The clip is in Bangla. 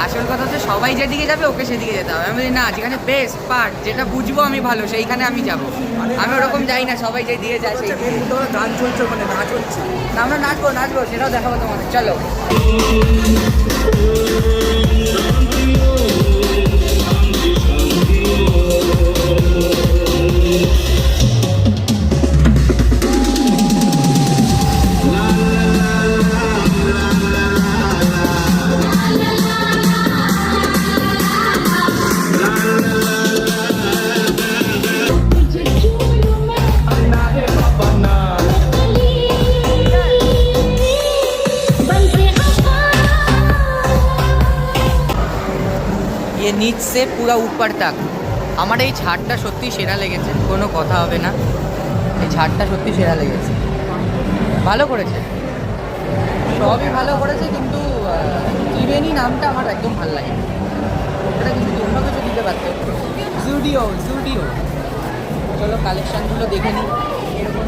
আসল কথা হচ্ছে সবাই যেদিকে যাবে ওকে সেদিকে যেতে হবে। আমি বলি না, যেখানে বেস্ট পার্ট, যেটা বুঝবো আমি ভালো, সেইখানে আমি যাব। আমি ওরকম যাই না সবাই যেদিকে যায় সেই গান চলছে, মানে নাচ হচ্ছে। আমরা নাচবো নাচবো, সেটাও দেখাবো তোমাদের, চলো। ये नीच से पूरा ऊपर तक। আমার এই ছাদটা সত্যি সেরা লেগেছে, কোনো কথা হবে না। এই ছাদটা সত্যি সেরা লেগেছে, ভালো করেছে, সবই ভালো করেছে, কিন্তু ত্রিবেণী নামটা আমার একদম ভালো লাগে। ওটা কিছু অন্য কিছু দিতে পারতো। জুডিও জুডিও। চলো কালেকশানগুলো দেখে নিই এরকম